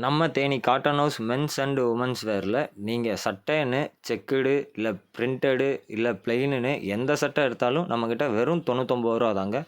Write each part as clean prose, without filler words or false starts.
நம்ம Theni cotton house men's and women's வேரில் நீங்கள் சட்டைன்னு செக்குடு இல்லை பிரிண்டடு இல்லை பிளெயினுன்னு எந்த சட்டை எடுத்தாலும் நம்மக்கிட்ட வெறும் 99 ரூபா தாங்க.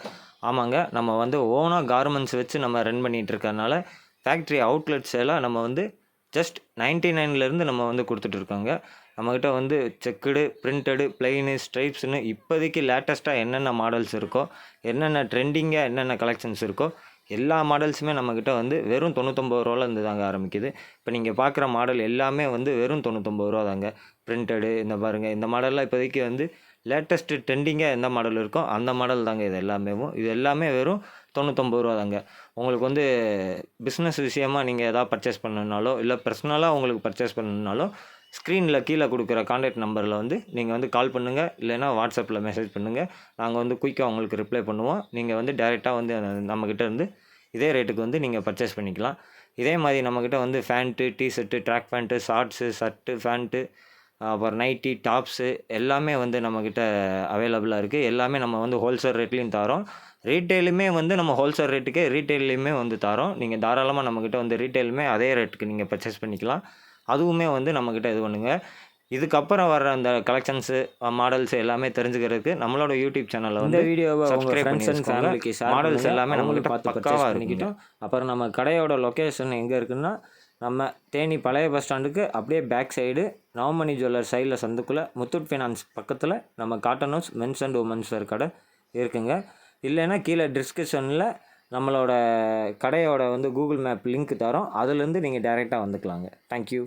ஆமாங்க, நம்ம வந்து ஓனாக கார்மெண்ட்ஸ் வச்சு நம்ம ரன் பண்ணிகிட்டு இருக்கறனால ஃபேக்ட்ரி அவுட்லெட்ஸ் எல்லாம் நம்ம வந்து ஜஸ்ட் 99லேருந்து நம்ம வந்து கொடுத்துட்ருக்கோங்க. நம்மக்கிட்ட வந்து செக்குடு பிரிண்டடு பிளெயினு ஸ்ட்ரைப்ஸ்னு இப்போதைக்கு லேட்டஸ்ட்டாக என்னென்ன மாடல்ஸ் இருக்கோ, என்னென்ன ட்ரெண்டிங்காக என்னென்ன கலெக்ஷன்ஸ் இருக்கோ எல்லா மாடல்ஸுமே நம்மக்கிட்ட வந்து வெறும் 99 ரூபாலேருந்து தாங்க ஆரம்பிக்குது. இப்போ நீங்கள் பார்க்குற மாடல் எல்லாமே வந்து வெறும் 99 ரூபா தாங்க. பிரிண்டடு இந்த பாருங்கள், இந்த மாடல்லாம் இப்போதைக்கு வந்து லேட்டஸ்ட்டு ட்ரெண்டிங்காக எந்த மாடல் இருக்கோ அந்த மாடல் தாங்க இது எல்லாமேவும். இது எல்லாமே வெறும் 99 ரூபா தாங்க. உங்களுக்கு வந்து பிஸ்னஸ் விஷயமாக நீங்கள் எதாவது பர்ச்சேஸ் பண்ணணுன்னாலோ இல்லை பர்சனலாக உங்களுக்கு பர்ச்சேஸ் பண்ணணுன்னாலோ ஸ்க்ரீனில் கீழே கொடுக்குற கான்டாக்ட் நம்பரில் வந்து நீங்கள் வந்து கால் பண்ணுங்கள், இல்லைனா வாட்ஸ்அப்பில் மெசேஜ் பண்ணுங்கள். நாங்கள் வந்து குயிக்காக உங்களுக்கு ரிப்ளை பண்ணுவோம். நீங்கள் வந்து டைரெக்டாக வந்து நம்மக்கிட்ட இருந்து இதே ரேட்டுக்கு வந்து நீங்கள் பர்ச்சேஸ் பண்ணிக்கலாம். இதே மாதிரி நம்மக்கிட்ட வந்து pant, t-shirt, track pant, shorts, shirt, pant, அப்புறம் நைட்டி, டாப்ஸு எல்லாமே வந்து நம்மக்கிட்ட அவைலபிளாக இருக்குது. எல்லாமே நம்ம வந்து ஹோல்சேல் ரேட்லேயும் தரோம். ரீட்டெயிலுமே வந்து நம்ம ஹோல்சேல் ரேட்டுக்கே ரீட்டெயிலையுமே வந்து தரோம். நீங்கள் தாராளமாக நம்மக்கிட்ட வந்து ரீட்டெயிலுமே அதே ரேட்டுக்கு நீங்கள் பர்ச்சேஸ் பண்ணிக்கலாம். அதுவுமே வந்து நம்மக்கிட்ட இது பண்ணுங்க. இதுக்கப்புறம் வர்ற அந்த கலெக்ஷன்ஸு, மாடல்ஸ் எல்லாமே தெரிஞ்சுக்கிறதுக்கு நம்மளோட யூடியூப் சேனலை வந்து வீடியோவை உங்கள் சப்ஸ்கிரைப் பண்ணி ஃப்ரெண்ட்ஸ் அண்ட் வச்சுக்கோங்க. ஃபேமிலிக்கு ஷேர் மாடல்ஸ் பண்ணுங்கள். எல்லாமே அவங்களும் நம்மக்கிட்ட பார்த்து பக்காவாக பர்ச்சேஸ் இருக்குங்க. பண்ணிக்கிட்டோம். அப்புறம் நம்ம கடையோட லொக்கேஷன் எங்கே இருக்குன்னா, நம்ம தேனி பழைய பஸ் ஸ்டாண்டுக்கு அப்படியே பேக் சைடு நவமணி ஜுவல்லர் சைடில் சந்துக்குள்ளே முத்தூட் ஃபைனான்ஸ் பக்கத்தில் நம்ம cotton house men's and women's wear கடை இருக்குங்க. இல்லைன்னா கீழே டிஸ்கிரிப்ஷனில் நம்மளோட கடையோட வந்து கூகுள் மேப் லிங்க் தரோம். அதுலேருந்து நீங்கள் டைரெக்டாக வந்துக்கலாங்க. தேங்க்யூ.